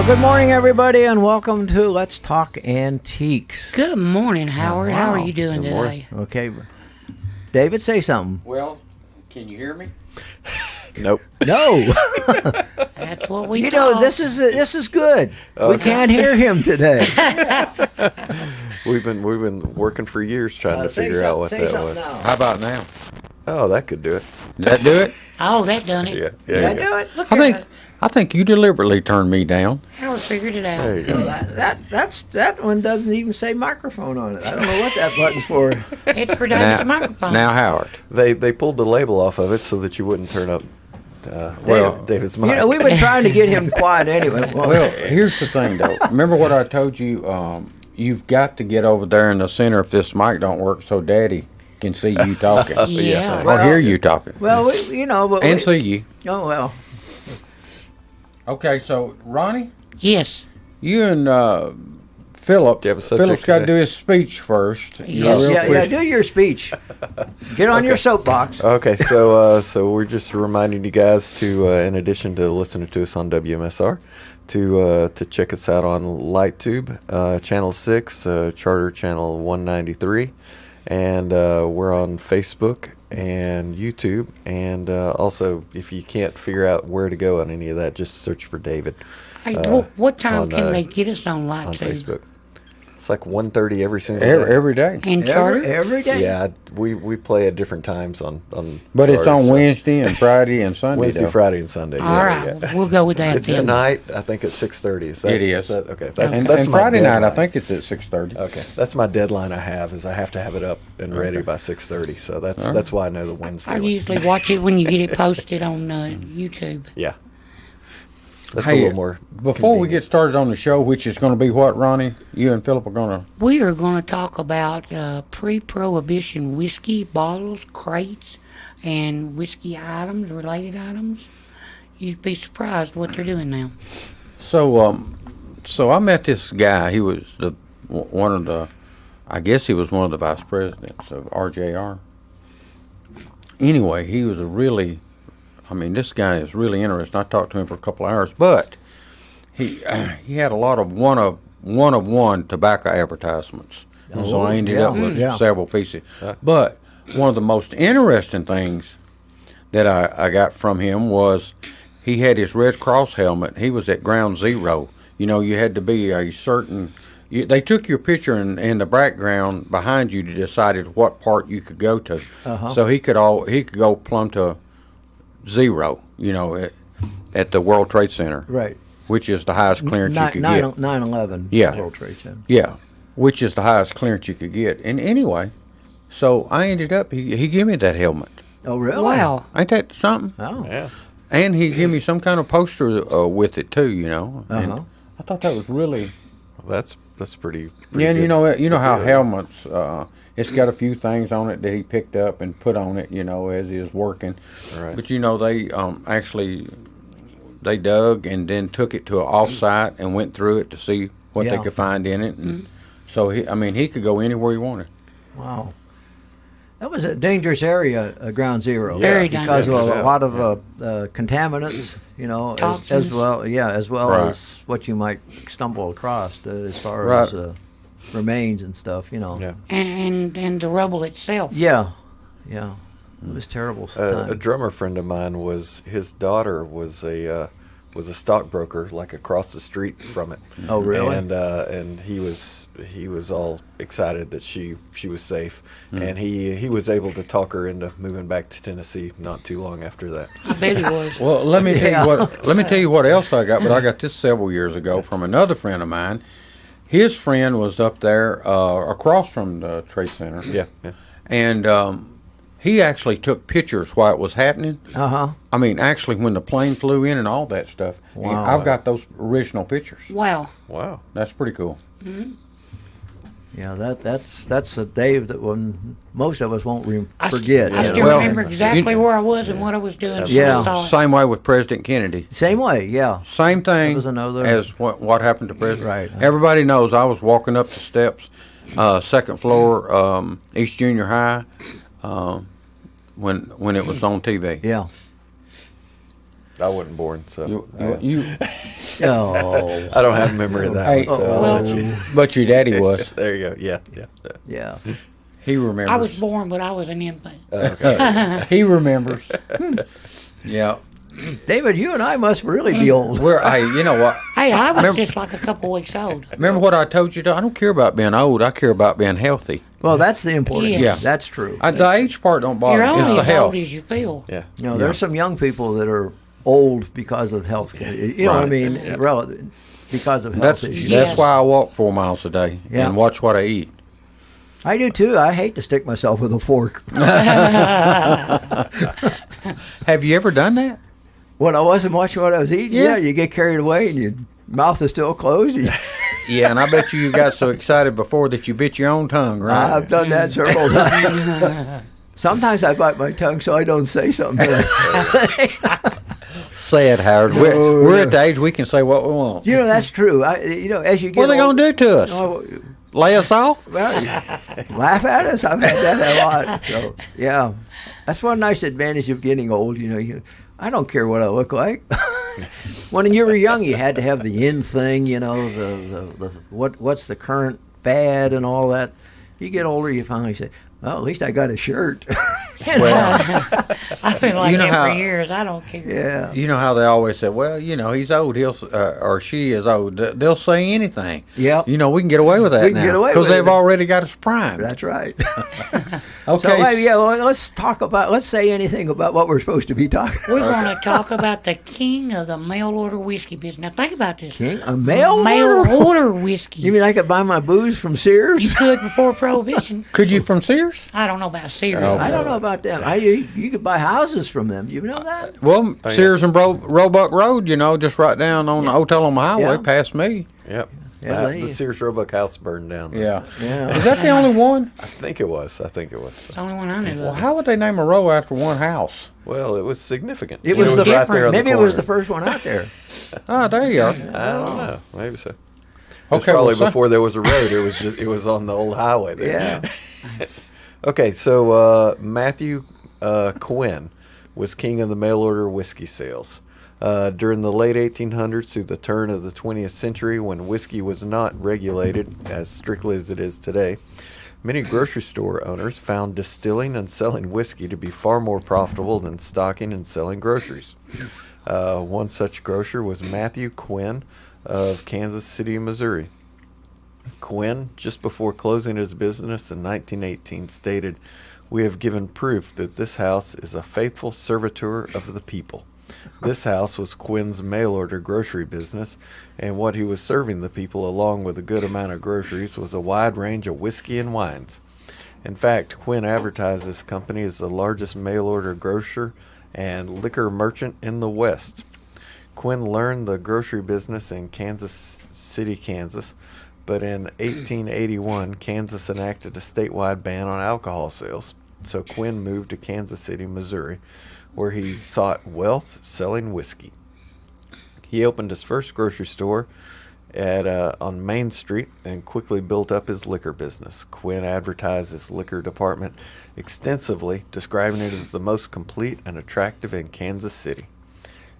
good morning, everybody, and welcome to Let's Talk Antiques. Good morning, Howard. How are you doing today? Okay. David, say something. Well, can you hear me? Nope. No. That's what we You know, this is good. We can't hear him today. We've been working for years trying to figure out what that was. Now. How about now? Oh, that could do it. Did that do it? Oh, that done it. Yeah. Did I you go. do it? Look I at think I think you deliberately turned me down. Howard figured it out. There you go. That one doesn't even say microphone on it. I don't know what that button's for. It predated the microphone. Now, Howard. They pulled the label off of it so that you wouldn't turn up. David's mic. You know, we've been trying to get him quiet anyway. Well, here's the thing, though. Remember what I told you? You've got to get over there in the center if this mic don't work, so Daddy can see you talking Yeah. or hear you talking. Well, And see you. Oh well. Okay, so Ronnie, Yes. you and Philip. Do you have a subject Philip's got to today? do his speech first. Yes. Real Yeah, quick. do your speech. Get on your soapbox. Okay, so we're just reminding you guys to, in addition to listening to us on WMSR, to check us out on LightTube, Channel 6, Charter Channel 193, and we're on Facebook and YouTube, and also if you can't figure out where to go on any of that, just search for David Hey, what time on, can they get us on live on too? Facebook. It's like 1:30 every single day. Every day. And Charter? Every day. Yeah, we play at different times on But it's Charter, on so Wednesday and Friday and Sunday. Wednesday, though. Friday, and Sunday. All yeah, right, yeah. we'll go with that It's then. tonight. I think at 6:30. Is that, It is. that, okay, that's And, that's and my Friday night, I deadline. think it's at 6:30. Okay, that's my deadline. I have to have it up and ready by 6:30. So that's why I know the Wednesday. I one. usually watch it when you get it posted on YouTube. Yeah, that's Hey, a little more. Before we convenient. get started on the show, which is going to be what, Ronnie? You and Philip are going to... We are going to talk about pre-prohibition whiskey bottles, crates, and whiskey items, related items. You'd be surprised what they're doing now. So I met this guy. He was one of the vice presidents of RJR. Anyway, he was this guy is really interesting. I talked to him for a couple of hours, but he had a lot of one of one tobacco advertisements. So I ended up with several pieces. But one of the most interesting things that I got from him was he had his Red Cross helmet. He was at Ground Zero. You know, you had to be a certain... they took your picture in the background behind you to decide what part you could go to. So he could go plumb to zero, you know, at the World Trade Center. Right. Which is the highest clearance you could get. 9/11. Yeah. World Trade Center. Yeah, which is the highest clearance you could get. And anyway, so I ended up, he gave me that helmet. Oh, really? Wow. Ain't that something? Oh. Yeah. And he gave me some kind of poster with it too, you know. And I thought that was really... That's pretty. Yeah, and good. you know how Yeah. helmets, it's got a few things on it that he picked up and put on it, you know, as he was working. Right. But, you know, they they dug and then took it to an off-site and went through it to see what they Yeah. could find in it. And so, he could go anywhere he wanted. Wow. That was a dangerous area, Ground Zero. Yeah. Very because of dangerous. a lot of contaminants, you know, as Toxins. well. Yeah, as well Right. as what you might stumble across as far Right. as remains and stuff. You know. Yeah. And the rubble itself. Yeah. Yeah. It was terrible. A drummer friend of mine his daughter was a stockbroker like across the street from it. Oh, really? And he was all excited that she was safe, and he was able to talk her into moving back to Tennessee not too long after that. I bet he was. Well, let me tell you what else I got, but I got this several years ago from another friend of mine. His friend was up there across from the Trade Center. Yeah. And he actually took pictures while it was happening. I mean, actually, when the plane flew in and all that stuff. Wow. And I've got those original pictures. Wow. Wow. That's pretty cool. Yeah, that's a day that when most of us won't I forget. I you still know. remember exactly where I was and what I was doing. Yeah. I saw it. Same way with President Kennedy. Same way, yeah. Same thing was another- as what happened to President. Right. Everybody knows I was walking up the steps, second floor, East Junior High, when it was on TV. Yeah. I wasn't born, so You Oh, I don't have a memory of that Hey, one. So I'll well- let you. but your daddy was. There you go. Yeah, yeah. yeah. He remembers. I was born, but I was an infant. He remembers. Yeah. David, you and I must really be old. Hey, you know what? Hey, I was Remember- just like a couple weeks old. Remember what I told you? I don't care about being old. I care about being healthy. Well, that's the important. Yes. Yeah. That's true. The age part don't You're bother me. It's only the as health. old as you feel. Yeah. You know, there's some young people that are old because of health. You know what I Right. mean? Because of health issues. Yes. That's why I walk 4 miles a day Yeah. and watch what I eat. I do too. I hate to stick myself with a fork. Have you ever done that? When I wasn't watching what I was eating, Yeah. you get carried away and your mouth is still closed. Yeah, and I bet you got so excited before that you bit your own tongue, right? I've done that several times. Sometimes I bite my tongue so I don't say something. that I say. Say it, Howard. We're at the age we can say what we want. You know, that's true. As you get What are they going to do to us? Oh, Lay us off? well, laugh at us. I've had that a lot. So, yeah. That's one nice advantage of getting old. I don't care what I look like. When you were young, you had to have the in thing, the what's the current fad and all that. You get older, you finally say, well, at least I got a shirt. Well, I've been like You know that how- for years. I don't care. Yeah. you know how they always say, well, he's old, or she is old. They'll say anything. Yep. We can get away with that We can now. get away Because with they've it. already got us primed. That's right. Okay. So, let's say anything about what we're supposed to be talking We're about. going to talk about the king of the mail order whiskey business. Now, think about this. King? A mail order? order whiskey. You mean I could buy my booze from Sears? You could before Prohibition. Could you from Sears? I don't know about Sears. Oh, I don't know about them. You could buy houses from them. You know that? Well, yeah. Sears and Roebuck Road, just right down on the hotel on the highway, Yeah. past me. Yep. Yeah, The Sears Roebuck house burned down. Yeah. Yeah. Is that the only one? I think it was. It's the only one I knew Well, of. how would they name a row after one house? Well, it was significant. It was right different. there on Maybe the it was the corner. first one out there. Ah, there you are. I don't know. Maybe so. It's Okay, probably well, before there was a road. It was on the old highway there. Yeah. Okay, so Matthew Quinn was king of the mail order whiskey sales. During the late 1800s through the turn of the 20th century, when whiskey was not regulated as strictly as it is today, many grocery store owners found distilling and selling whiskey to be far more profitable than stocking and selling groceries. One such grocer was Matthew Quinn of Kansas City, Missouri. Quinn, just before closing his business in 1918, stated, "We have given proof that this house is a faithful servitor of the people." This house was Quinn's mail-order grocery business, and what he was serving the people along with a good amount of groceries was a wide range of whiskey and wines. In fact, Quinn advertised this company as the largest mail-order grocer and liquor merchant in the West. Quinn learned the grocery business in Kansas City, Kansas, but in 1881, Kansas enacted a statewide ban on alcohol sales. So Quinn moved to Kansas City, Missouri, where he sought wealth selling whiskey. He opened his first grocery store on Main Street and quickly built up his liquor business. Quinn advertised his liquor department extensively, describing it as the most complete and attractive in Kansas City.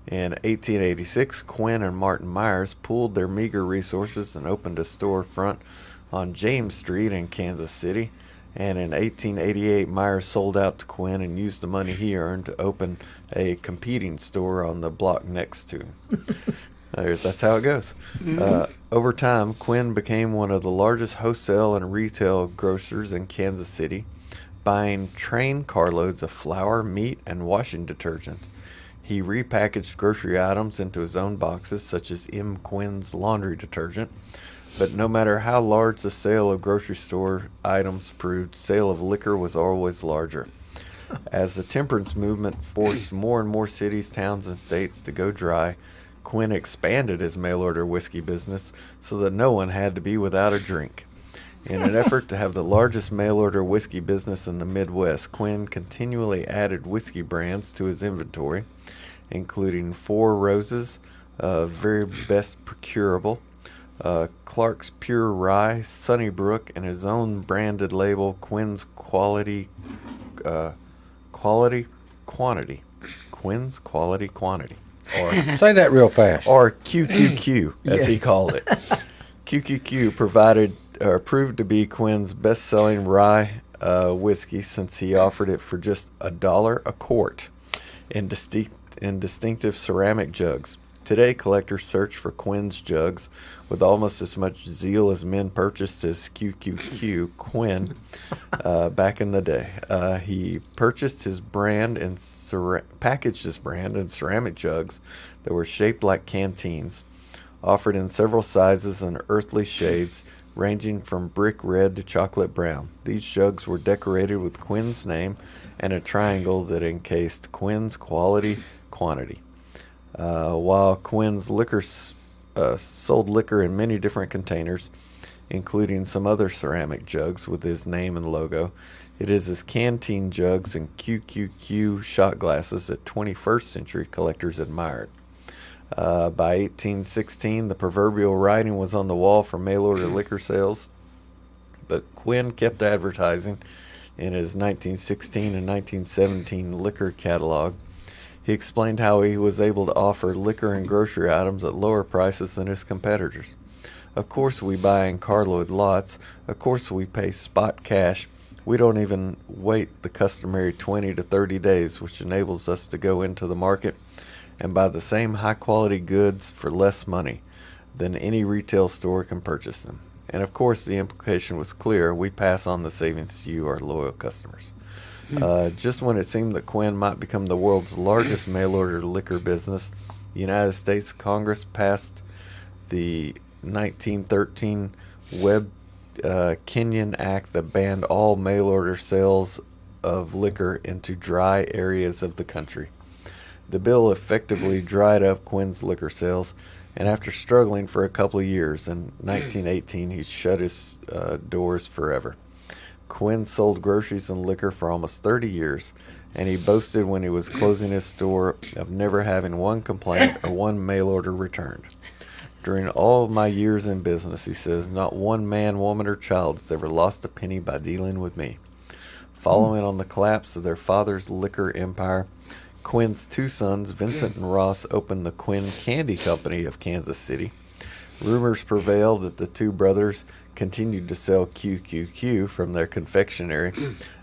In 1886, Quinn and Martin Myers pooled their meager resources and opened a storefront on James Street in Kansas City. And in 1888, Myers sold out to Quinn and used the money he earned to open a competing store on the block next to him. That's how it goes. Over time, Quinn became one of the largest wholesale and retail grocers in Kansas City, buying train carloads of flour, meat, and washing detergent. He repackaged grocery items into his own boxes, such as M. Quinn's laundry detergent. But no matter how large the sale of grocery store items proved, sale of liquor was always larger. As the temperance movement forced more and more cities, towns, and states to go dry, Quinn expanded his mail-order whiskey business so that no one had to be without a drink. In an effort to have the largest mail-order whiskey business in the Midwest, Quinn continually added whiskey brands to his inventory, including Four Roses, Very Best Procurable, Clark's Pure Rye, Sunnybrook, and his own branded label, Quinn's Quality Quantity. Quinn's Quality Quantity. or Say that real fast. or QQQ, as he called it. QQQ proved to be Quinn's best-selling rye whiskey since he offered it for just $1 a quart in distinctive ceramic jugs. Today, collectors search for Quinn's jugs with almost as much zeal as men purchased his QQQ Quinn back in the day. He purchased his brand and packaged his brand in ceramic jugs that were shaped like canteens, offered in several sizes and earthly shades, ranging from brick red to chocolate brown. These jugs were decorated with Quinn's name and a triangle that encased Quinn's quality quantity. While Quinn's liquors sold liquor in many different containers, including some other ceramic jugs with his name and logo, it is his canteen jugs and QQQ shot glasses that 21st century collectors admired. By 1816, the proverbial writing was on the wall for mail-order liquor sales, but Quinn kept advertising in his 1916 and 1917 liquor catalog. He explained how he was able to offer liquor and grocery items at lower prices than his competitors. Of course we buy in carload lots. Of course we pay spot cash. We don't even wait the customary 20 to 30 days, which enables us to go into the market and buy the same high-quality goods for less money than any retail store can purchase them. And of course the implication was clear. We pass on the savings to you, our loyal customers. Just when it seemed that Quinn might become the world's largest mail-order liquor business, the United States Congress passed the 1913 Webb-Kenyon Act that banned all mail-order sales of liquor into dry areas of the country. The bill effectively dried up Quinn's liquor sales, and after struggling for a couple of years, in 1918 he shut his doors forever. Quinn sold groceries and liquor for almost 30 years, and he boasted when he was closing his store of never having one complaint or one mail order returned. During all of my years in business, he says, not one man, woman, or child has ever lost a penny by dealing with me. Following on the collapse of their father's liquor empire, Quinn's two sons, Vincent and Ross, opened the Quinn Candy Company of Kansas City. Rumors prevail that the two brothers continued to sell QQQ from their confectionery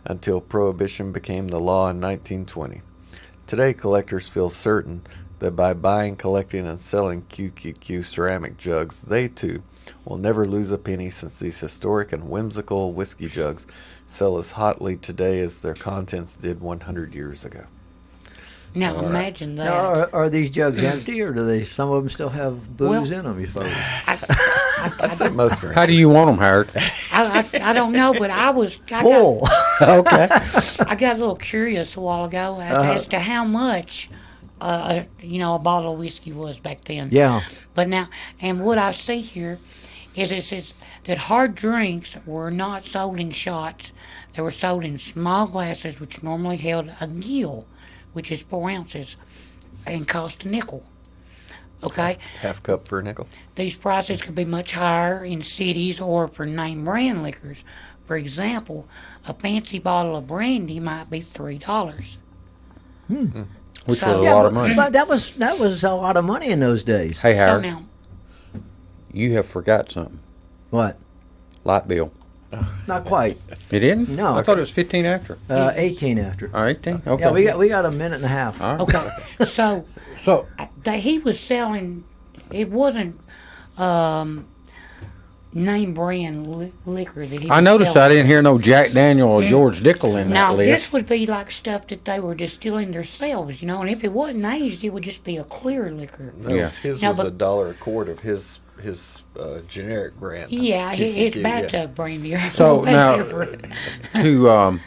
until Prohibition became the law in 1920. Today, collectors feel certain that by buying, collecting, and selling QQQ ceramic jugs, they too will never lose a penny, since these historic and whimsical whiskey jugs sell as hotly today as their contents did 100 years ago. Now imagine that. Now, are these jugs empty, or do they? Some of them still have booze in them? You suppose? I'd say most are. How do you want them, Howard? I don't know, but Full. Okay. I got a little curious a while ago as to how much a bottle of whiskey was back then. Yeah. But now, and what I see here is it says that hard drinks were not sold in shots. They were sold in small glasses, which normally held a gill, which is 4 ounces, and cost a nickel. Okay? Half cup for a nickel. These prices could be much higher in cities or for name brand liquors. For example, a fancy bottle of brandy might be $3. Which So- was a lot of money. But that was a lot of money in those days. Hey, So Howard, now, you have forgot something. What? Light bill. Not quite. You didn't? No. I thought it was 15 after. 18 after. 18? Okay. Yeah, we got a minute and a half. All right. okay, so So, he was selling, it wasn't name brand liquor that he was I noticed selling. I didn't hear no Jack Daniel or George Dickel in that Now, list. this would be like stuff that they were distilling themselves, and if it wasn't aged, it would just be a clear liquor. His Now, was but- $1 a quart of his generic brand. Yeah, his QQQ, bathtub brandy. or So, now- whatever.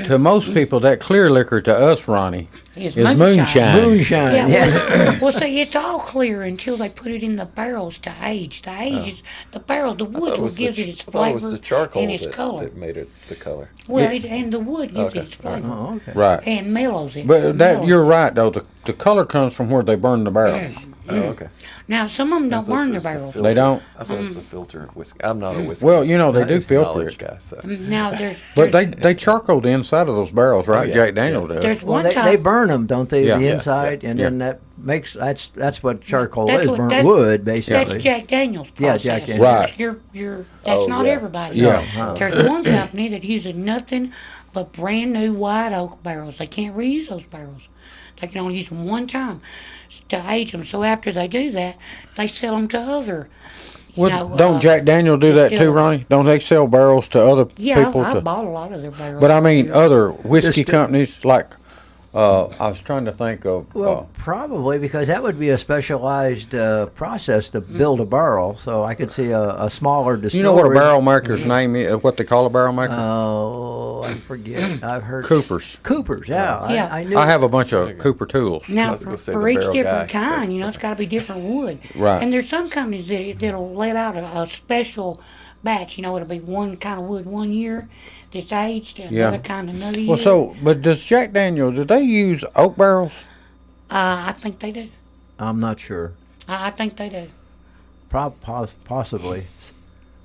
To most people, that clear liquor to us, Ronnie, It's is moonshine. Moonshine. Yeah, well, see, it's all clear until they put it in the barrels to age. The age is the barrel. The wood will give it its I thought it was flavor the charcoal and its that, color. that made it the color. Well, and the wood gives Okay, it its flavor Oh, okay. Right. and mellows it. But mellows you're it. right, though. The color comes from where they burn the barrels. Oh, okay. Now, some of them don't burn their barrels. They don't? I thought it was the filter of whiskey. I'm not a whiskey. Well, they do filter knowledge it. guy. So. Now, But they charcoal the inside of those barrels, right? yeah, Jack Daniel does. there's Well, one they time. burn them, don't they? Yeah. The Yeah, inside, and then that makes that's what charcoal That's is, what- burnt that- wood, basically. That's Jack Daniel's Yeah, process. Jack Daniel's. Right. That's Oh, not yeah. everybody. Yeah. There's one company that uses nothing but brand new white oak barrels. They can't reuse those barrels. They can only use them one time to age them. So after they do that, they sell them to other. Don't Jack Daniel do that too, distillers. Ronnie? Don't they sell barrels to other Yeah, people? I bought a lot of their barrels. But I mean, other whiskey Just- companies like. I was trying to think of. Well, probably because that would be a specialized process to build a barrel. So I could see a smaller do distillery. you know what a barrel maker's name is? What they call a barrel maker? Oh, I forget. I've heard Coopers. Coopers, yeah. Yeah. I knew. I have a bunch of Cooper tools. Now, was gonna say for the each barrel different guy. kind, it's got to be different wood. Right. And there's some companies that'll let out a special batch. It'll be one kind of wood 1 year that's aged, and Yeah. another kind another year. Well, but does Jack Daniel, do they use oak barrels? I think they do. I'm not sure. I think they do. Possibly,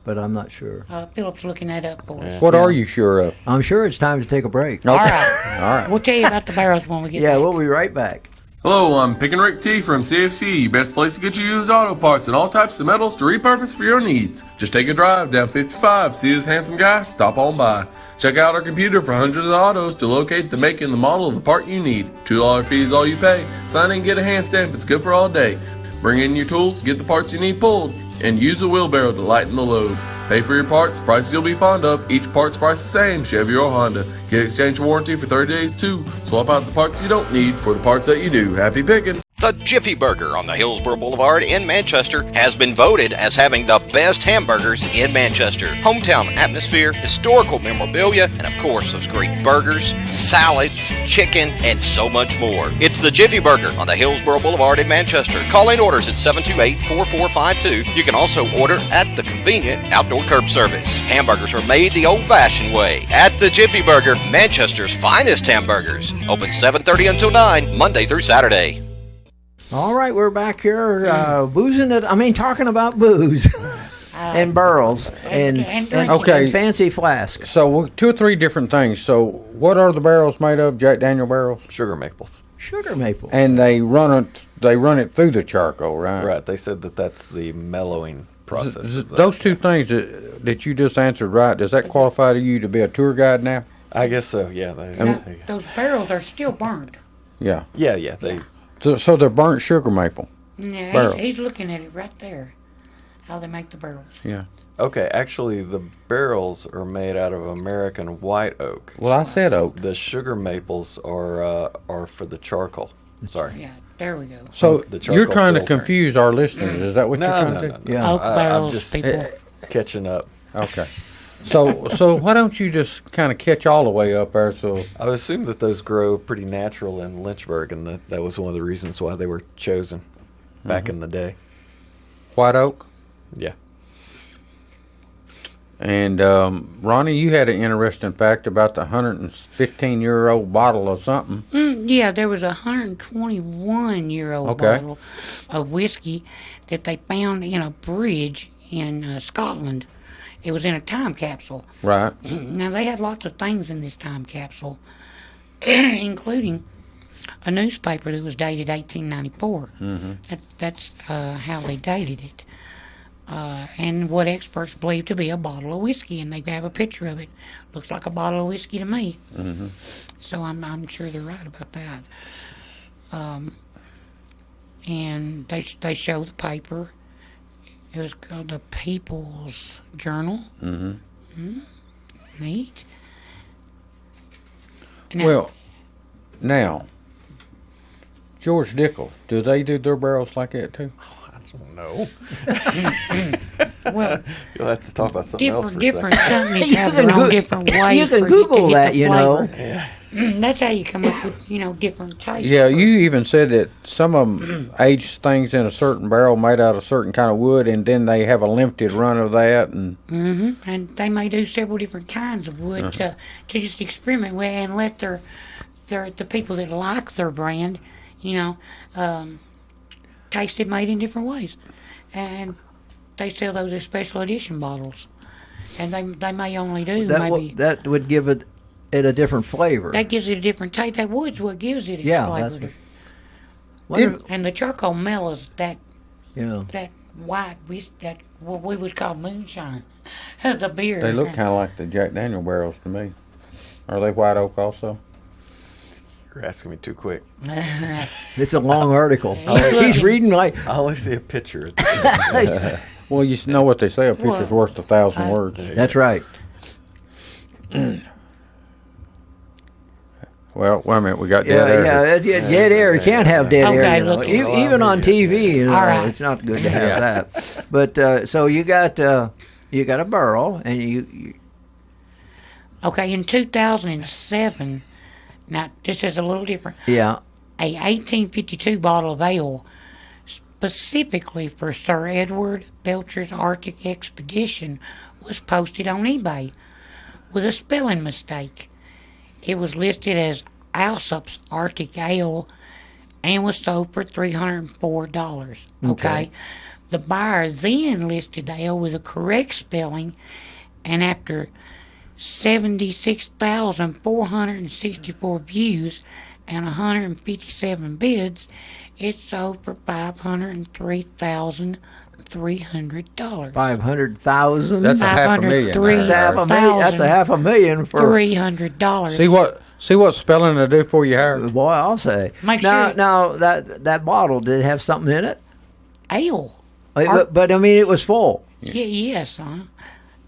but I'm not sure. Philip's looking that up for us. What are you sure of? I'm sure it's time to take a break. All right. All right. We'll tell you about the barrels when we get Yeah, back. we'll be right back. Hello, I'm Pick and Rick T from CFC, best place to get you used auto parts and all types of metals to repurpose for your needs. Just take a drive down 55, see this handsome guy, stop on by. Check out our computer for hundreds of autos to locate the make and the model of the part you need. $2 fee is all you pay. Sign in and get a hand stamp, it's good for all day. Bring in your tools, get the parts you need pulled, and use a wheelbarrow to lighten the load. Pay for your parts, prices you'll be fond of. Each part's price the same, Chevy or Honda. Get exchange warranty for 30 days too. Swap out the parts you don't need for the parts that you do. Happy picking! The Jiffy Burger on the Hillsborough Boulevard in Manchester has been voted as having the best hamburgers in Manchester. Hometown atmosphere, historical memorabilia, and of course those great burgers, salads, chicken, and so much more. It's the Jiffy Burger on the Hillsborough Boulevard in Manchester. Call in orders at 728-4452. You can also order at the convenient outdoor curb service. Hamburgers are made the old-fashioned way at the Jiffy Burger, Manchester's finest hamburgers. Open 7:30 until 9, Monday through Saturday. All right, we're back here talking about booze and barrels and drinking. Okay. and fancy flasks. So 2 or 3 different things. So what are the barrels made of? Jack Daniel barrels, Sugar maples. Sugar maple. and they run it through the charcoal, right? Right. They said that that's the mellowing process. of Those that. 2 things that you just answered, right? Does that qualify you to be a tour guide now? I guess so. Yeah. Now, those barrels are still burnt. Yeah. Yeah. They. So they're burnt sugar maple. Yeah, Barrel. he's looking at it right there, how they make the barrels. Yeah. Okay. Actually, the barrels are made out of American white oak. Well, I said oak. The sugar maples are for the charcoal. Sorry. Yeah, there we go. So The you're charcoal trying to filter. confuse our listeners. Is that what you're No, trying no, to no, do? no. Yeah. Oak I'm barrels, just people. catching up. Okay. So why don't you just kind of catch all the way up there? So I would assume that those grow pretty natural in Lynchburg, and that was one of the reasons why they were chosen back in the day. white oak. Yeah. And Ronnie, you had an interesting fact about the 115-year-old bottle of something. Yeah, there was a 121-year-old Okay. bottle of whiskey that they found in a bridge in Scotland. It was in a time capsule. Right. Now, they had lots of things in this time capsule, including a newspaper that was dated 1894. That's how they dated it. And what experts believe to be a bottle of whiskey, and they have a picture of it. Looks like a bottle of whiskey to me. So I'm sure they're right about that. And they show the paper. It was called the People's Journal. Neat. Now, Well, now, George Dickel, do they do their barrels like that too? I don't know. well, You'll have to talk about something else for different a second. companies You have can their own Goo- different you ways. can for Google to that, get the you know. flavor. That's how you come up with different tastes. Yeah, you even said that some of them age things in a certain barrel made out of certain kind of wood, and then they have a limited run of that. And And they may do several different kinds of wood to just experiment with and let the people that like their brand, taste it made in different ways. And they sell those as special edition bottles. And they may only do maybe... That would give it a different flavor. That gives it a different taste. That wood's what gives it its Yeah, flavor. that's what- Wonder- And the charcoal mellows that yeah. that white that what we would call moonshine. The beer. They look kind of like the Jack Daniel barrels to me. Are they white oak also? You're asking me too quick. It's a long article. He's He's reading like, I only see a picture. Well, you know what they say, a picture's Well, worth 1,000 words. that's right. Well, wait a minute, we got Yeah, dead air. yeah, dead air. You can't have dead Okay, air. You know. look. Even on TV, you know, All right. it's not good to have that. But so you got a barrel, and you Okay, in 2007, now this is a little different. yeah. A 1852 bottle of ale specifically for Sir Edward Belcher's Arctic expedition was posted on eBay with a spelling mistake. It was listed as Alsop's Arctic Ale and was sold for $304. Okay. The buyer then listed the ale with the correct spelling, and after 76,464 views and 157 bids, it sold for $503,300. 500,000. That's a half a million. $503,000. That's a half a million for. $300. See what spelling to do for you, Howard? Boy, I'll say. Make now, sure- now that bottle, did it have something in it? Ale. But I mean, it was full. Yeah, yes, huh?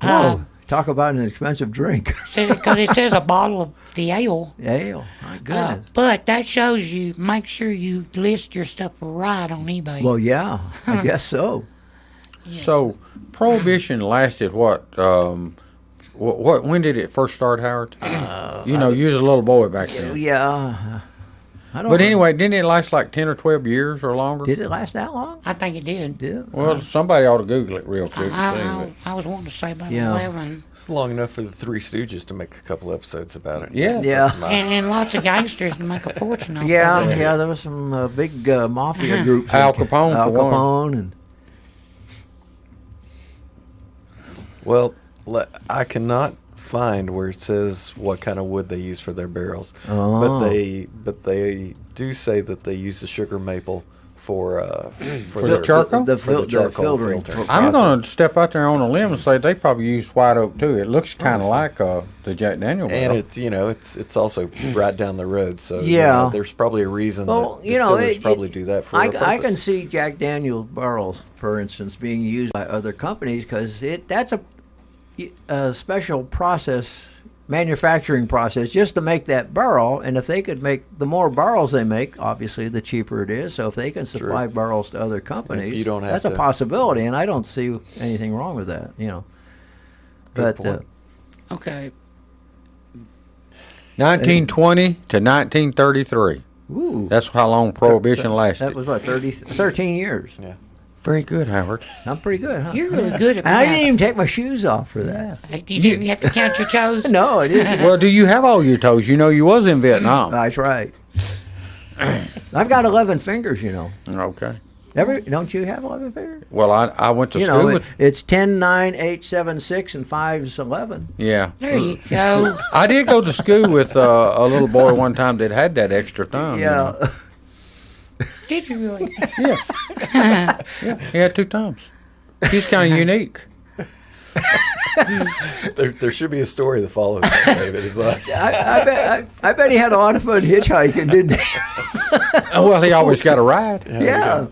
Whoa, talk about an expensive drink. Because it says a bottle of the ale. Ale, my goodness. But that shows you, make sure you list your stuff right on eBay. Well, yeah, I guess so. So, Prohibition lasted what? When did it first start, Howard? You was a little boy back then. Yeah. I don't But know. anyway, didn't it last like 10 or 12 years or longer? Did it last that long? I think it did. Did it? Well, somebody ought to Google it real quick. I was wanting to say about Yeah. 11. It's long enough for the Three Stooges to make a couple episodes about it. Yeah. Yeah. That's my- And lots of gangsters to make a fortune off Yeah, of it. yeah, there was some big mafia groups. Al like Capone, Al for one. Capone, and Well, I cannot find where it says what kind of wood they use for their barrels, Oh. but they do say that they use the sugar maple for the charcoal? the, for the fil- charcoal filtering. filter. I'm going to step out there on a limb and say they probably use white oak too. It looks kind of like the Jack Daniel And barrel. it's also right down the road, so Yeah. there's probably a reason Well, that you know, distillers it- probably do that for a purpose. I can see Jack Daniel barrels, for instance, being used by other companies because that's a special process, manufacturing process, just to make that barrel. And if they could make the more barrels they make, obviously the cheaper it is. So if they can supply barrels to other companies, you don't have that's a to- possibility. And I don't see anything wrong with that. Good But point. Okay. 1920 to 1933. ooh, That's how long Prohibition lasted. that was what 13 years. Yeah. Very good, Howard. I'm pretty good, huh? You're really good at And I didn't math. even take my shoes off for that. You didn't have to count your toes? No, I didn't. Well, do you have all your toes? You know you was in Vietnam. That's right. I've got 11 fingers, you know. Okay. Don't you have 11 fingers? Well, I went to You school know, with... it's 10, 9, 8, 7, 6, and 5's 11. Yeah. There you go. I did go to school with a little boy one time that had that extra thumb. you know. Yeah. Did you really? Yeah. Yeah. He had 2 thumbs. He's kind of unique. There should be a story that follows that, David. It's like, I bet he had a lot of fun hitchhiking, didn't he? Well, he always got a ride. Yeah.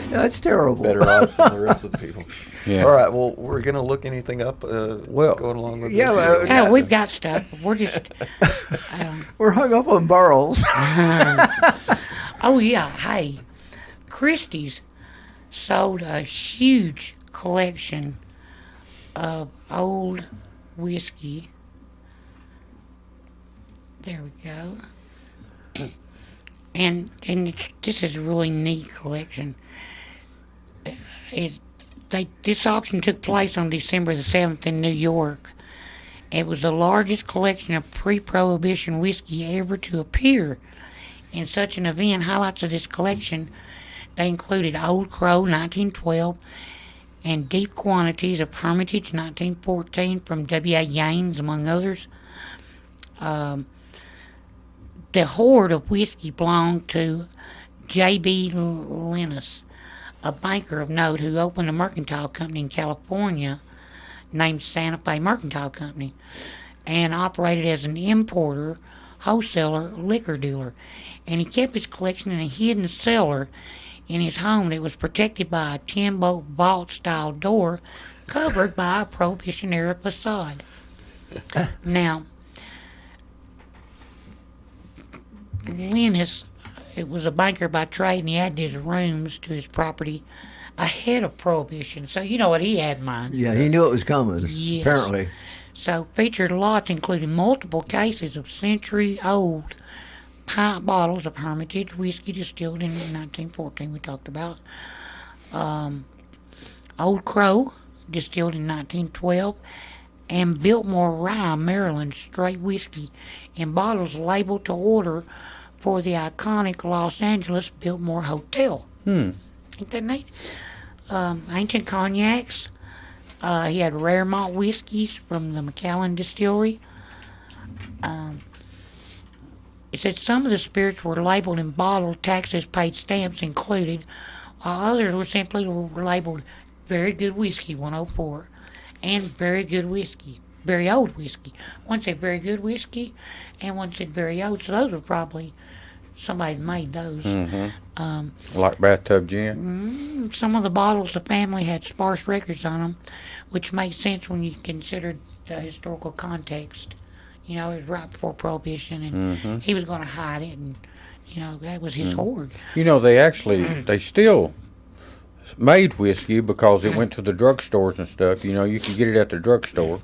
That's terrible. better odds than the rest of the people. Yeah. All right. Well, we're gonna look anything up. Well, going along with yeah, this. well, Yeah, we've got stuff. We're just. We're hung up on barrels. Oh, yeah. Hey, Christie's sold a huge collection of old whiskey. There we go. And this is a really neat collection. This auction took place on December the 7th in New York. It was the largest collection of pre-prohibition whiskey ever to appear in such an event. Highlights of this collection, they included Old Crow 1912 and deep quantities of Hermitage 1914 from W.A. Gaines, among others. The hoard of whiskey belonged to J.B. Linus, a banker of note who opened a mercantile company in California named Santa Fe Mercantile Company and operated as an importer, wholesaler, liquor dealer. And he kept his collection in a hidden cellar in his home that was protected by a 10-bolt vault-style door covered by a Prohibition-era facade. Now, Linus, it was a banker by trade, and he added his rooms to his property ahead of Prohibition. So you know what he had in mind. Yeah, he knew it was coming, Yes. apparently. So featured lots including multiple cases of century-old pint bottles of Hermitage whiskey distilled in 1914, we talked about. Old Crow, distilled in 1912. And Biltmore Rye, Maryland, straight whiskey in bottles labeled to order for the iconic Los Angeles Biltmore Hotel. Ain't that neat? Ancient cognacs. He had rare malt whiskeys from the Macallan Distillery. It said some of the spirits were labeled in bottle, taxes paid, stamps included, while others were simply labeled very good whiskey 104 and very good whiskey, very old whiskey. One said very good whiskey and one said very old, so those were probably somebody made those. Like bathtub gin. Some of the bottles, the family had sparse records on them, which makes sense when you consider the historical context. You know, it was right before Prohibition, and he was going to hide it, and, you know, that was his hoard. You know, they still made whiskey because it went to the drugstores and stuff. You know, you could get it at the drugstore.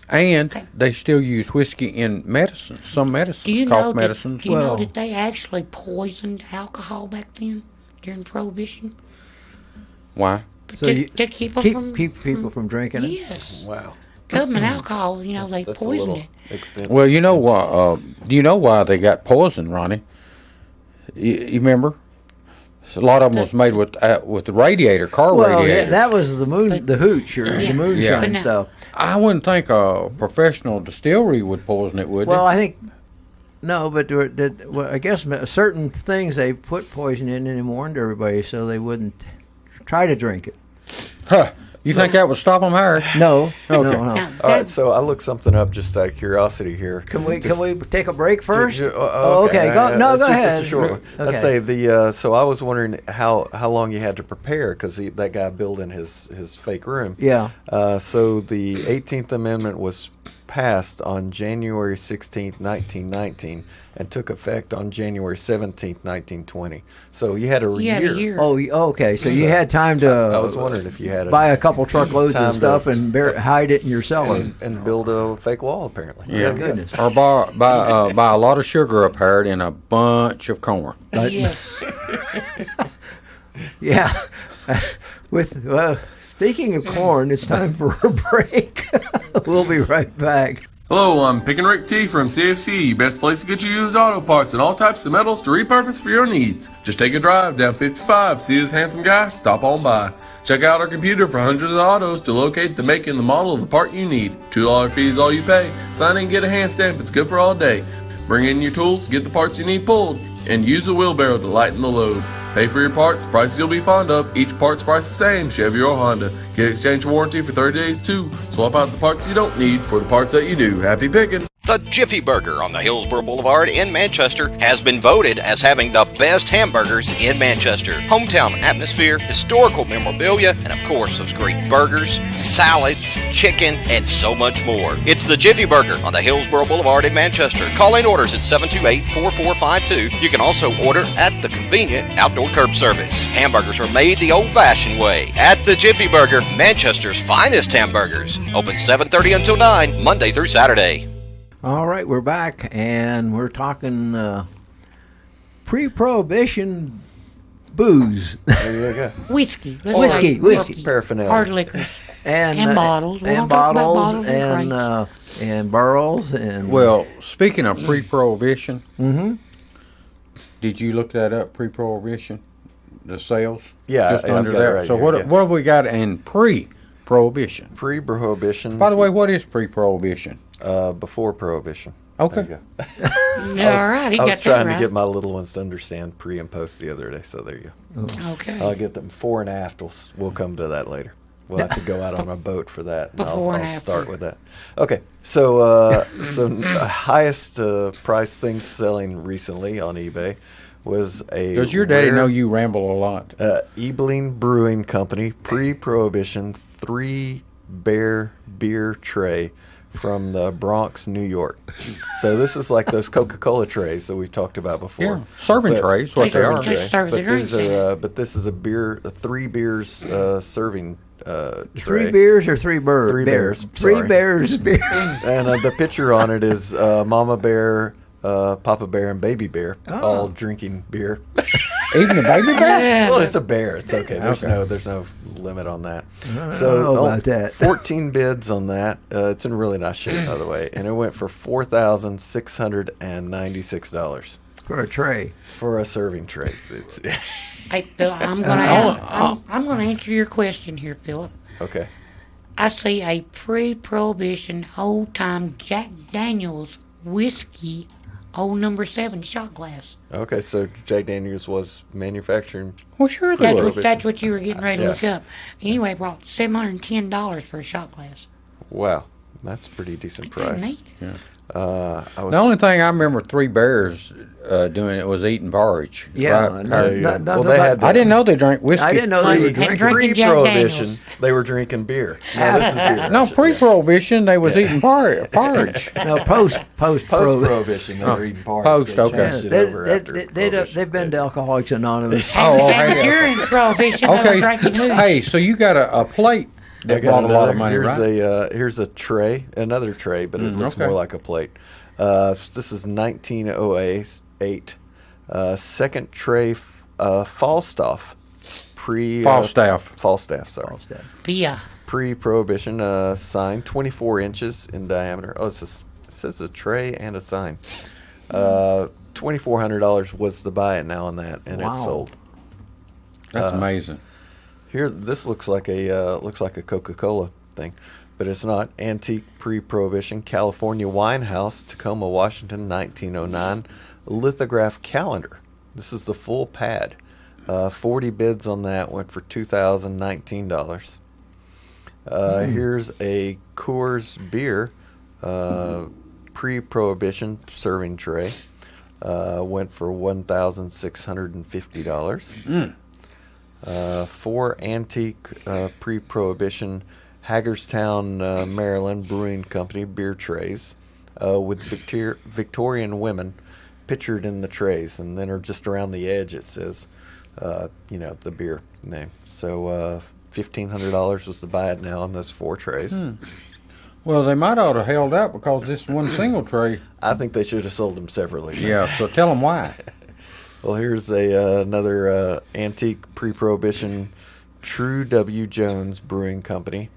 And they still use whiskey in medicine, some medicines, cough medicines. Do you know that they actually poisoned alcohol back then during Prohibition? Why? So to keep people from drinking it? Yes. Wow. Government alcohol, you know, they That's a poisoned little it. extensive. Well, you know why? Do you know why they got poisoned, Ronnie? You remember? A lot of them was made with the radiator, car radiator. Yeah, that was the hooch or the moonshine Yeah. stuff. I wouldn't think a professional distillery would poison it, would Well, they? I think no, but I guess certain things they put poison in and warned everybody so they wouldn't try to drink it. Huh. You think that would stop them, Harry? No, Okay. no. Now, All right, so I looked something up just out of curiosity here. Can we Just- take a break first? Okay. Go. No, go ahead. Just a short one. Let's say so I was wondering how long you had to prepare because that guy built in his fake room. Yeah. So the 18th Amendment was passed on January 16th, 1919, and took effect on January 17th, 1920. So you had a you had a year. Oh, okay. So you had time to. I was wondering if you had buy a couple truckloads time of to- stuff and hide it in your cellar. and build a fake wall apparently. Yeah. Goodness. Or buy a lot of sugar up here and a bunch of corn. Yes. Yeah. Speaking of corn, it's time for a break. We'll be right back. Hello, I'm Pick and Rick T from CFC, best place to get you used auto parts and all types of metals to repurpose for your needs. Just take a drive down 55, see this handsome guy, stop on by. Check out our computer for hundreds of autos to locate the make and the model of the part you need. $2 fee is all you pay. Sign in, get a hand stamp, it's good for all day. Bring in your tools, get the parts you need pulled, and use a wheelbarrow to lighten the load. Pay for your parts, prices you'll be fond of. Each part's price the same, Chevy or Honda. Get exchange warranty for 30 days too. Swap out the parts you don't need for the parts that you do. Happy picking! The Jiffy Burger on the Hillsborough Boulevard in Manchester has been voted as having the best hamburgers in Manchester. Hometown atmosphere, historical memorabilia, and of course those great burgers, salads, chicken, and so much more. It's the Jiffy Burger on the Hillsborough Boulevard in Manchester. Call in orders at 728-4452. You can also order at the convenient outdoor curb service. Hamburgers are made the old-fashioned way at the Jiffy Burger, Manchester's finest hamburgers. Open 7:30 until 9, Monday through Saturday. All right, we're back, and we're talking pre-prohibition booze There you go. Whiskey. Let's Whiskey, say whiskey. Paraphernalia. Hard liquors. and bottles. We and don't talk about bottles bottles and barrels and Well, speaking of pre-prohibition, did you look that up? Pre-prohibition, the sales. Yeah, just I've under got it that. right So here, what yeah. what have we got in pre-prohibition? Pre-prohibition. By the way, what is pre-prohibition? Before prohibition. Okay. There you go. Yeah, all right, he I was got that trying to right. get my little ones to understand pre and post the other day, so there you go. Okay. I'll get them fore and aft. We'll come to that later. We'll have to go out on a boat for that. And Before and I'll after. start with that. Okay, so highest price thing selling recently on eBay was a Does your daddy rare, know you ramble a lot? Ebling Brewing Company pre-prohibition 3-bear beer tray from the Bronx, New York. So this is like those Coca-Cola trays that we talked about before. Yeah, serving trays, what they Serving are. Just tray. serve the But these drinks in are but this is a 3 beers serving tray. 3 beers or 3 birds? 3 bears, 3 sorry. bears beer. And the picture on it is Mama Bear, Papa Bear, and Baby Bear all drinking beer. Even the baby bear? Yeah. Well, it's a bear. It's okay. There's no limit on that. So know about that. 14 bids on that. It's in really nice shape, by the way, and it went for $4,696 For a tray. for a serving tray. It's Hey, Bill, I'm gonna answer your question here, Philip. okay. I see a pre-prohibition old-time Jack Daniels whiskey, old number 7 shot glass. Okay, so Jack Daniels was manufacturing. Well, sure they That's were. what, that's what you were getting ready to Yeah. look up. Anyway, I brought $710 for a shot glass. Wow, that's a pretty decent Isn't that price. neat? I was The only thing I remember 3 Bears doing it was eating porridge. Yeah. Right? no- you no- go. nothing Well, they about- had I didn't know they drank whiskey. I didn't know they were And drinking. drinking Jack pre-prohibition. Daniels. They were drinking beer. No, this is beer. No, pre-prohibition, they was eating porridge. No, post Post-prohibition, they were eating porridge. Post, They okay. changed it over after Prohibition. they've been to Alcoholics Anonymous. Oh, And okay. during prohibition, they were Okay. drinking loose. Hey, so you got a plate I that got brought a lot of another- money, right? Here's a tray, another tray, but it looks okay. more like a plate. This is 1908. Second tray, Falstaff. Falstaff. Falstaff, sorry. Beer. Pre-prohibition sign, 24 inches in diameter. Oh, it says a tray and a sign. $2,400 was the buy it now on that, and it's Wow. sold. That's amazing. Here, this looks like a Coca-Cola thing, but it's not. Antique pre-prohibition California Wine House, Tacoma, Washington, 1909 lithograph calendar. This is the full pad. 40 bids on that, went for $2,019. Here's a Coors beer pre-prohibition serving tray. Went for $1,650. 4 antique pre-prohibition Hagerstown, Maryland Brewing Company beer trays with Victorian women pictured in the trays, and then are just around the edge it says, the beer name. So $1,500 was the buy it now on those 4 trays. Well, they might ought to have held out because this one single tray. I think they should have sold them separately. Yeah, so tell them why. Well, here's another antique pre-prohibition True W. Jones Brewing Company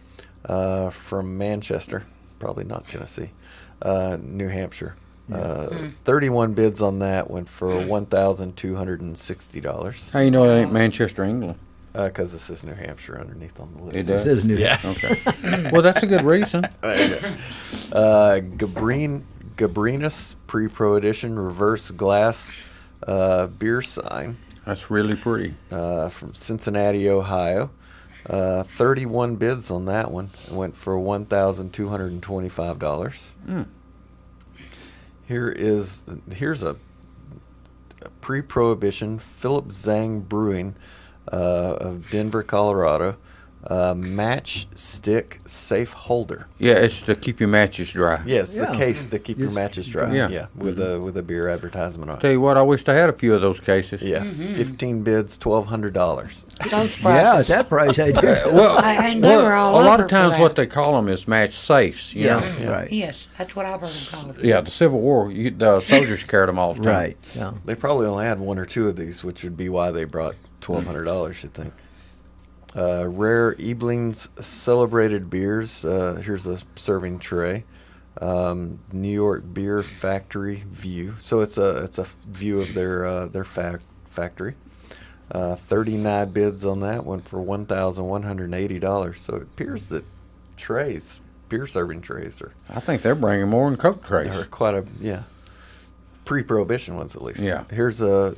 from Manchester, probably not Tennessee, New Hampshire. 31 bids on that, went for $1,260. How you know it ain't Manchester, England? Because this is New Hampshire underneath on the list. It This does? is new. Yeah. Okay. Well, that's a good reason. Gabrinus pre-prohibition reverse glass beer sign That's really pretty. from Cincinnati, Ohio. 31 bids on that one. It went for $1,225. Here's a pre-prohibition Philip Zang Brewing of Denver, Colorado. Matchstick safe holder. Yeah, it's to keep your matches dry. Yes, the Yeah. case to keep your matches dry. Yeah. Yeah, with a beer advertisement on Tell it. you what, I wished I had a few of those cases. Yeah, 15 bids, $1,200. Those Yeah, prices. at that price, I do. Well, And they were all a lot over of for times that. what they call them is match safes. You know? Right. Yes, that's what I've heard them call it. Yeah, the Civil War, the soldiers carried them all the time. Right. Yeah. They probably only had 1 or 2 of these, which would be why they brought $1,200, you'd think. Rare Ebling's celebrated beers. Here's a serving tray. New York Beer Factory view. So it's a view of their factory. 39 bids on that one for $1,180. So it appears that trays beer serving trays are I think they're bringing more than Coke trays. quite a pre-prohibition ones at least. Yeah. Here's our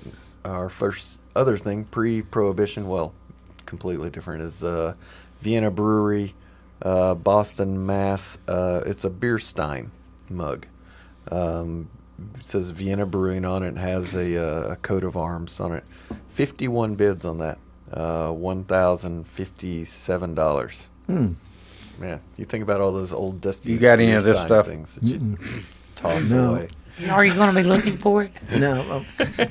first other thing pre-prohibition. Well, completely different is Vienna Brewery, Boston, Mass. It's a beer stein mug. It says Vienna Brewing on it. Has a coat of arms on it. 51 bids on that. $1,057. Man, you think about all those old dusty. You got any beer of this stein stuff? Things that you toss No. away. Are you going to be looking for it? No,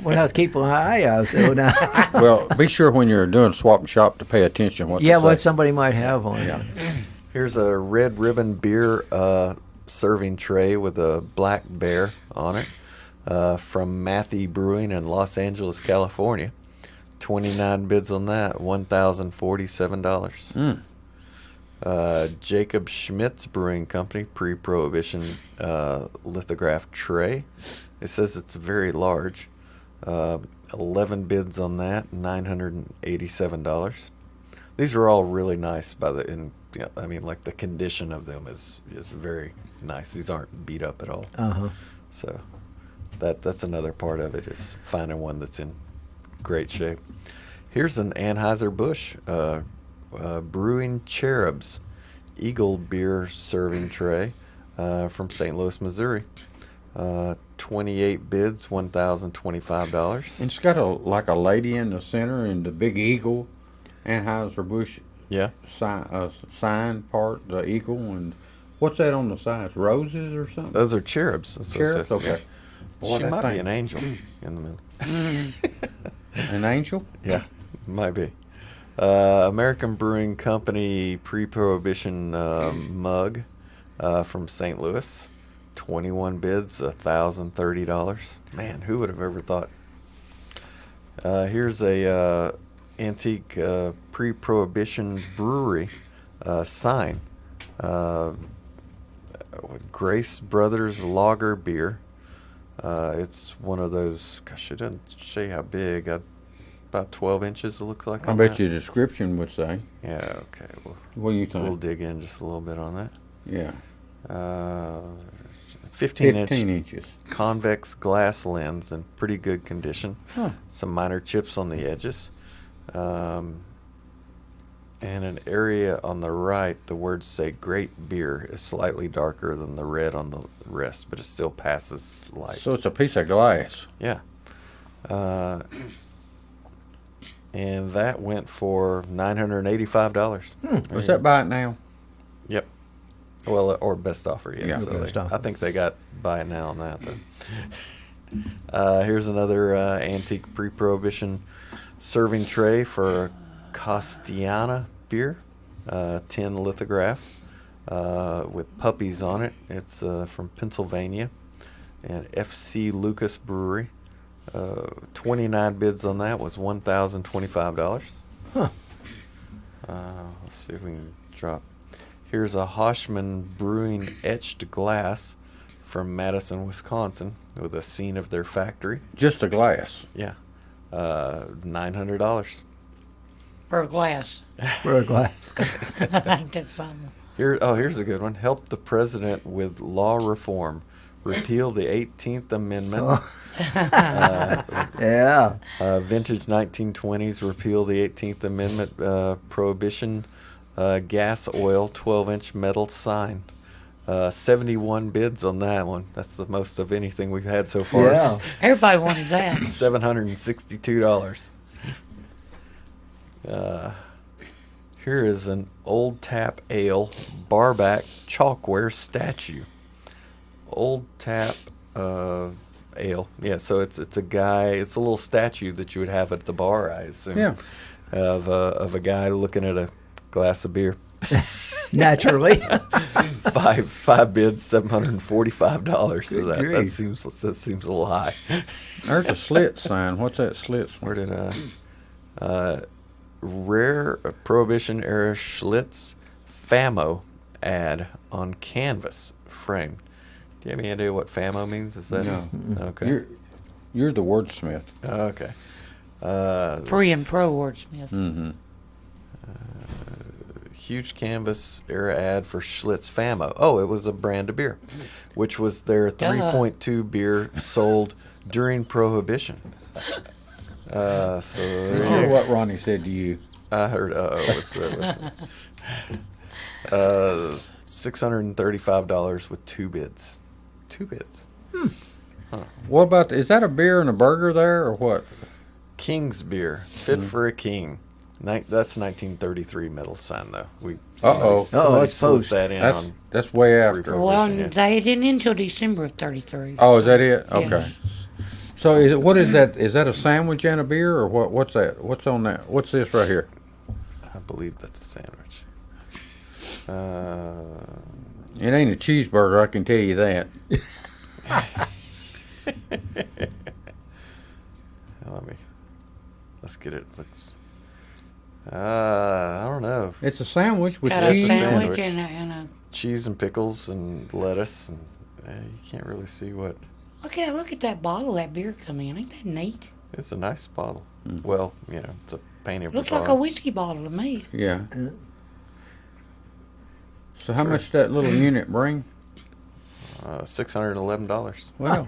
we're not keeping an eye out. So now, Well, be sure when you're doing swap and shop to pay attention what yeah, they what say. somebody might have on Yeah. it. Here's a red ribbon beer serving tray with a black bear on it from Matthew Brewing in Los Angeles, California. 29 bids on that, $1,047. Jacob Schmidt's Brewing Company, pre-prohibition lithograph tray. It says it's very large. 11 bids on that, $987. These are all really nice I mean, like the condition of them is very nice. These aren't beat up at all. So that's another part of it, is finding one that's in great shape. Here's an Anheuser-Busch Brewing Cherubs Eagle beer serving tray from St. Louis, Missouri. 28 bids, $1,025. And it's got like a lady in the center and the big eagle, Anheuser-Busch Yeah. sign part, the eagle, and what's that on the sides? Roses or something? Those are cherubs. That's what it Cherubs? says. Okay. Boy, She that might be thing- an angel in the middle. An angel? Yeah, might be. American Brewing Company pre-prohibition mug from St. Louis. 21 bids, $1,030. Man, who would have ever thought? Here's a antique pre-prohibition brewery sign. Grace Brothers Lager beer. It's one of those. Gosh, it doesn't say how big. About 12 inches, it looks like. I on bet that. your description would say. Yeah. Okay. Well, What do you we'll think? dig in just a little bit on that. Yeah. 15 15 inch inches. convex glass lens in pretty good condition. Huh. Some minor chips on the edges. And an area on the right, the words say great beer, is slightly darker than the red on the rest, but it still passes light. So it's a piece of glass. Yeah. And that went for $985. Was that buy it now? Yep. Well, or best offer, yeah. Yeah. So Best they, offer. I think they got buy it now on that. Though. Here's another antique pre-prohibition serving tray for Castiana beer, tin lithograph with puppies on it. It's from Pennsylvania, and FC Lucas Brewery. 29 bids on that was $1,025. Huh. Let's see if we can drop. Here's a Hoshman Brewing etched glass from Madison, Wisconsin, with a scene of their factory. Just a glass. Yeah, $900. For a glass. For a glass. I think that's fun. Here's a good one. Help the president with law reform. Repeal the 18th Amendment. Yeah. Vintage 1920s. Repeal the 18th Amendment. Prohibition. Gas oil 12-inch metal sign. 71 bids on that one. That's the most of anything we've had so far. Yeah. Everybody wanted that. $762. Here is an Old Tap Ale barback chalkware statue. Old Tap Ale. Yeah, so it's a guy. It's a little statue that you would have at the bar, I assume. Yeah. Of a guy looking at a glass of beer. Naturally. Five bids, $745. So Good that grief. seems a little high. There's a slit sign. What's that slit? Where did rare Prohibition era Schlitz Famo ad on canvas frame? Do you have any idea what Famo means? Is that No. Okay. You're the wordsmith. Okay. Pre and pro wordsmith. Mm-hmm. huge canvas era ad for Schlitz Famo. Oh, it was a brand of beer, which was their 3.2 beer sold during Prohibition. So This is what Ronnie said to you. I heard. What's that? $635 with 2 bids. 2 bids. What about, is that a beer and a burger there, or what? King's beer, fit for a king. That's 1933 medal sign though. Oh, it's slipped post. that in That's, on. that's way after. Well, yeah. they didn't until December of 33. Oh, is that it? Yeah. Okay. So is it, what is that? Is that a sandwich and a beer, or what? What's that? What's on that? What's this right here? I believe that's a sandwich. It ain't a cheeseburger, I can tell you that. Let's get it. I don't know. It's a sandwich with Got a cheese. sandwich Sandwich. and a Cheese and pickles and lettuce, and you can't really see what. look at that bottle that beer come in. Ain't that neat? It's a nice bottle. Well, it's a painted Looks bottle. like a whiskey bottle to me. Yeah. So how much that little unit bring? $611. Well,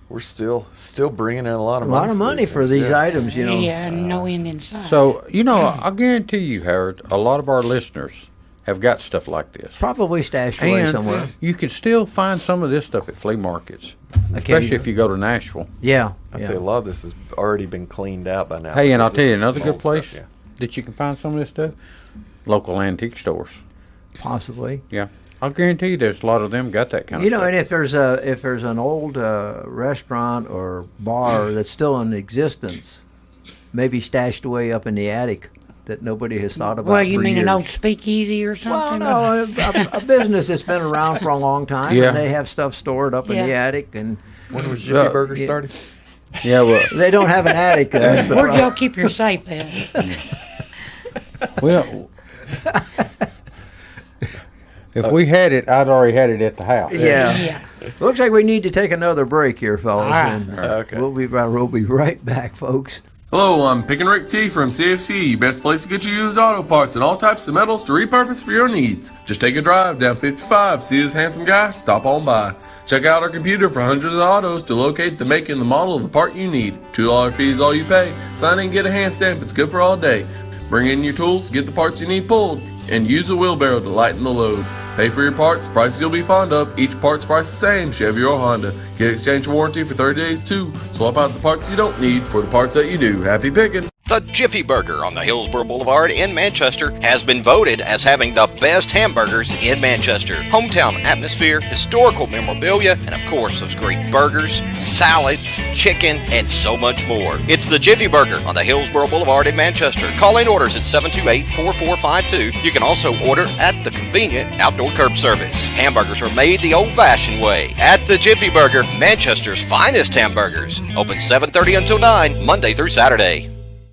We're still bringing in a lot A of lot of money for these items, you know. Yeah, no end in sight. so I guarantee you, Howard, a lot of our listeners have got stuff like this. Probably stashed away And somewhere. you can still find some of this stuff at flea markets, especially if you go to Nashville. Yeah. I'd say a lot of this has already been cleaned out by now. Hey, and I'll because tell you this is another good old stuff, place yeah. that you can find some of this stuff. Local antique stores. Possibly. Yeah, I'll guarantee you there's a lot of them got that kind of You know, stuff. and if there's an old restaurant or bar that's still in existence, maybe stashed away up in the attic that nobody has thought about. Well, you for mean years. an old speakeasy or Well, something? no, a business that's been around for a long time, Yeah. and they have stuff stored up in the Yeah. attic, and When was Jiffy Burger yeah. started? Yeah, well, they don't have an attic. That's the Where'd y'all problem. keep your safe at? we don't. If we had it, I'd already had it at the house. Yeah. Yeah. Looks like we need to take another break here, fellas. All right. And Okay. we'll be right back, folks. Hello, I'm Pick and Rick T from CFC, best place to get you used auto parts and all types of metals to repurpose for your needs. Just take a drive down 55, see this handsome guy, stop on by. Check out our computer for hundreds of autos to locate the make and the model of the part you need. $2 fee is all you pay. Sign in and get a hand stamp, it's good for all day. Bring in your tools, get the parts you need pulled, and use a wheelbarrow to lighten the load. Pay for your parts, prices you'll be fond of. Each part's price the same, Chevy or Honda. Get exchange warranty for 30 days too. Swap out the parts you don't need for the parts that you do. Happy picking! The Jiffy Burger on the Hillsborough Boulevard in Manchester has been voted as having the best hamburgers in Manchester. Hometown atmosphere, historical memorabilia, and of course those great burgers, salads, chicken, and so much more. It's the Jiffy Burger on the Hillsborough Boulevard in Manchester. Call in orders at 728-4452. You can also order at the convenient outdoor curb service. Hamburgers are made the old-fashioned way at the Jiffy Burger, Manchester's finest hamburgers. Open 7:30 until 9, Monday through Saturday.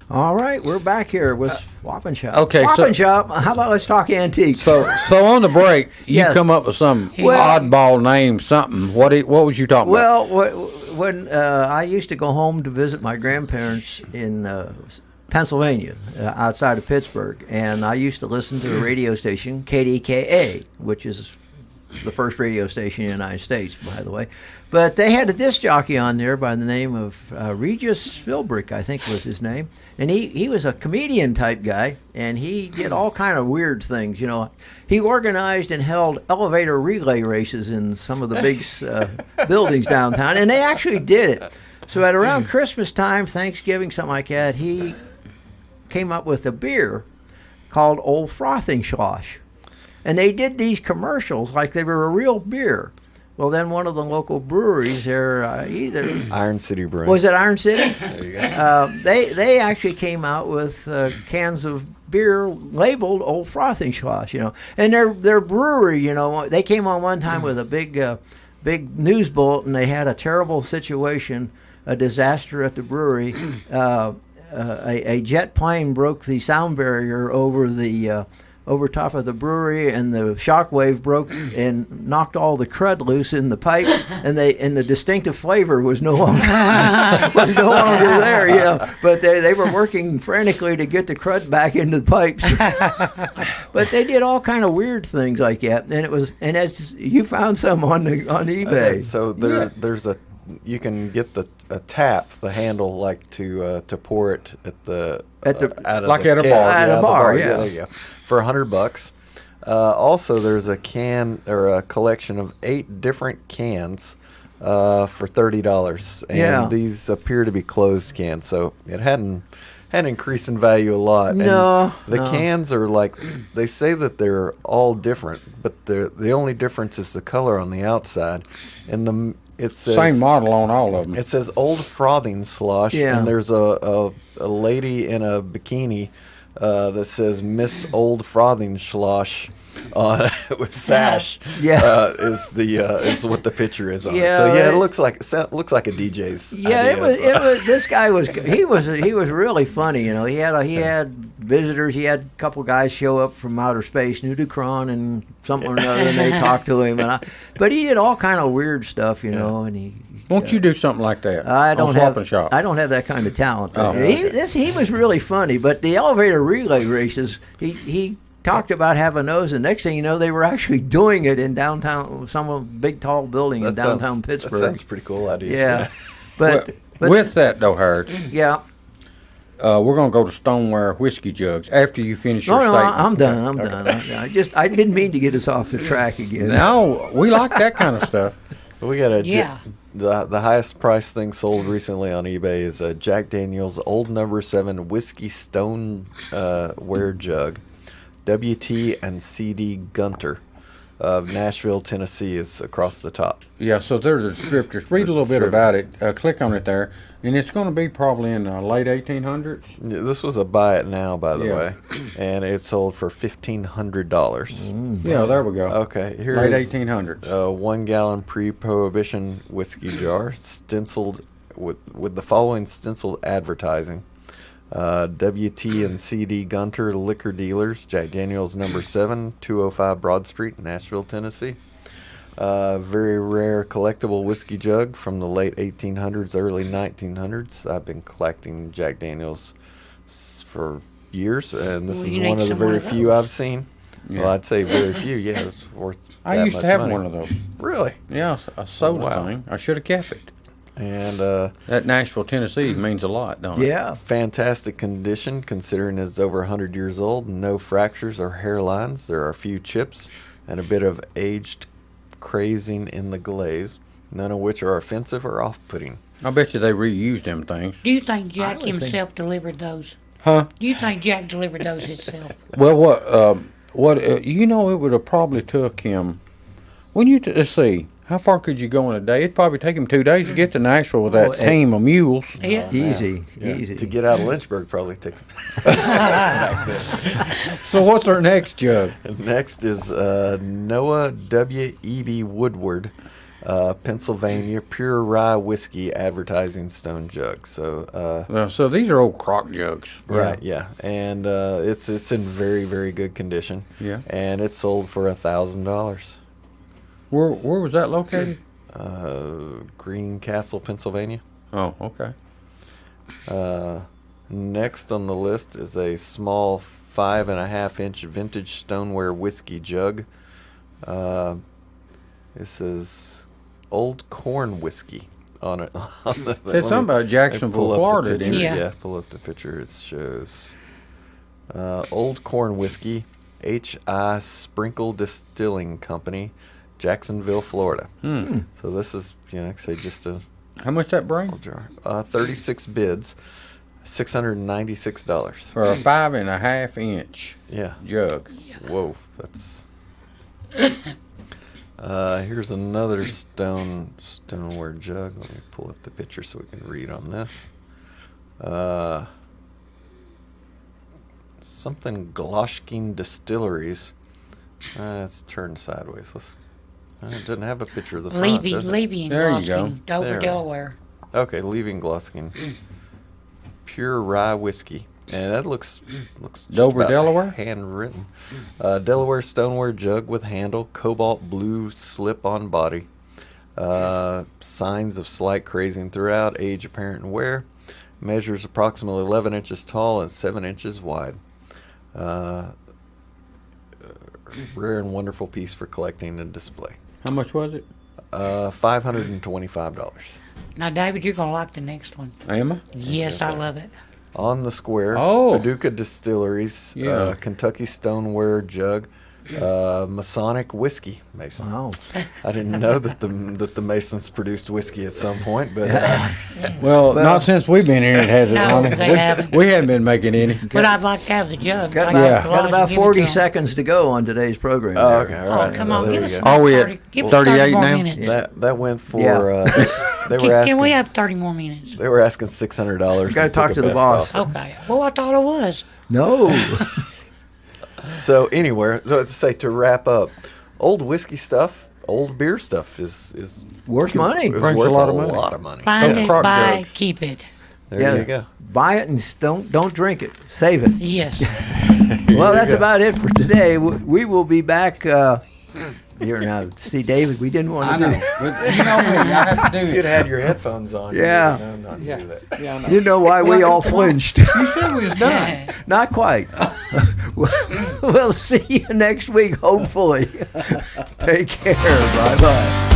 All right, we're back here with Swap and Shop. Okay, Swap so- and Shop. How about let's talk antiques? So on the break, you Yeah. come up with some Well- oddball name, something. What was you talking about? Well, when I used to go home to visit my grandparents in Pennsylvania, outside of Pittsburgh, and I used to listen to a radio station, KDKA, which is the first radio station in the United States, by the way. But they had a disc jockey on there by the name of Regis Philbrick, I think was his name. And he was a comedian type guy, and he did all kind of weird things. You know, he organized and held elevator relay races in some of the big buildings downtown, and they actually did it. So at around Christmas time, Thanksgiving, something like that, he came up with a beer called Old Frothing Schloss. And they did these commercials like they were a real beer. Well, then one of the local breweries there, either Iron City Brewing. was it Iron City? There you go. They actually came out with cans of beer labeled Old Frothing Schloss, you know. And their brewery, you know, they came on one time with a big news bulletin. They had a terrible situation, a disaster at the brewery. A jet plane broke the sound barrier over the over top of the brewery, and the shock wave broke and knocked all the crud loose in the pipes, and the distinctive flavor was no longer there. Yeah, but they were working frantically to get the crud back into the pipes. But they did all kind of weird things like that, and as you found some on eBay. So there's you can get a tap, the handle, like to pour it at a bar. Yeah, there you go, for $100. Also, there's a can or a collection of 8 different cans for $30, and these appear to be closed cans, so it hadn't increased in value a lot. No, and the cans are like, they say that they're all different, but the only difference is the color on the outside, and it says same model on all of them. It says Old Frothing Slosh, and there's a lady in a bikini that says Miss Old Frothing Slosh with sash. Is what the picture is on it. So it looks like a DJ's. Yeah, it was. This guy was he was really funny. You know, he had visitors. He had a couple guys show up from outer space, Nudicron and something or another, and they talked to him. But he did all kind of weird stuff, you know, and he. Won't you do something like that? I don't have. Shop? I don't have that kind of talent. Oh, okay. He was really funny. But the elevator relay races, he talked about having those, and next thing you know, they were actually doing it in downtown, some big tall building in downtown Pittsburgh. That sounds a pretty cool idea. Yeah, but with that though, Howard. Yeah. We're gonna go to stoneware whiskey jugs after you finish your statement. I'm done. I'm done. I didn't mean to get us off the track again. No, we like that kind of stuff. We got the highest price thing sold recently on eBay is a Jack Daniel's Old No. 7 Whiskey Stoneware Jug, WT and CD Gunter of Nashville, Tennessee is across the top. Yeah, so there's the descriptors. Read a little bit about it. Click on it there, and it's going to be probably in the late 1800s. Yeah, this was a buy it now, by the way, and it sold for $1,500. Yeah, there we go. Okay, here late is 1800s. A 1 gallon pre-prohibition whiskey jar, stenciled with the following stenciled advertising. WT and CD Gunter Liquor Dealers, Jack Daniel's No. 7, 205 Broad Street, Nashville, Tennessee. Very rare collectible whiskey jug from the late 1800s, early 1900s. I've been collecting Jack Daniel's for years, and this is one of the very few I've seen. Yeah. Well, I'd say very few. Yeah, it's worth I used to have money. One of those. Really? Yeah, a soda thing. I should have kept it. And that Nashville, Tennessee means a lot, don't it? Yeah. Fantastic condition considering it's over 100 years old. No fractures or hairlines. There are a few chips and a bit of aged crazing in the glaze, none of which are offensive or off-putting. I bet you they reused them things. Do you think Jack himself delivered those? Huh? Do you think Jack delivered those himself? Well, what you know, it would have probably took him. Let's see. How far could you go in a day? It'd probably take him 2 days to get to Nashville with that team of mules. Yeah. Easy. To get out of Lynchburg probably take So what's our next jug? Next is Noah W.E.B. Woodward, Pennsylvania, pure rye whiskey advertising stone jug. So these are old crock jugs. Right, yeah. And it's in very, very good condition. Yeah. And it's sold for $1,000. Where was that located? Greencastle, Pennsylvania. Oh, okay. Next on the list is a small 5.5-inch vintage stoneware whiskey jug. This is Old Corn whiskey on it. Said something about Jacksonville, Florida, didn't it? Yeah, pull up the picture. It shows Old Corn whiskey, H.I. Sprinkle Distilling Company, Jacksonville, Florida. So this is, say just a... How much that bring? Jar. 36 bids, $696. For a 5.5-inch jug. Whoa, that's... Here's another stoneware jug. Let me pull up the picture so we can read on this. Something Gloshkin Distilleries. It's turned sideways. It doesn't have a picture of the front, does it? Levy and There you go. Glosskin, Dover, Delaware. Okay, Levy and Glosskin. Pure rye whiskey. And that looks just Dover, about Delaware? handwritten. Delaware stoneware jug with handle, cobalt blue slip-on body. Signs of slight crazing throughout, age apparent in wear. Measures approximately 11 inches tall and 7 inches wide. Rare and wonderful piece for collecting and display. How much was it? $525. Now, David, you're gonna like the next one. Am I? Yes, I love it. On the square, Oh. Paducah Distilleries, Yeah. Kentucky stoneware jug, Masonic whiskey, Mason. Wow. I didn't know that the Masons produced whiskey at some point, but Well, not since we've been here. It hasn't. No, Ronnie. they haven't. We haven't been making any. But I'd like to have the jug. Got Take about, it to Yeah. the got lodge about and give it 40 to 'em. seconds to go on today's program. oh, there. okay, all Oh, right. come so on, there give you us go. about Are we at 30, give us 38 30 more now? minutes. That went for Yeah. they were asking Can we have 30 more minutes? they were asking $600. Gotta and talk took to a the best boss. offer. Okay. Well, I thought it was. No. So anyway, so to say to wrap up, old whiskey stuff, old beer stuff is Worth money. Is Brings worth a lot of money. lot of money. Find Yeah. it, Crock buy, jug. keep it. There you go. Buy it and don't drink it. Save it. Yes. Well, that's about it for today. We will be back here now. See, David, we didn't want I to know. do. But you know me. I have to do You'd it. had your headphones on. Yeah. You would know not to do that. Yeah, I know. You know why we all flinched? You said we was done. Not quite. We'll see you next week, hopefully. Take care. Bye-bye.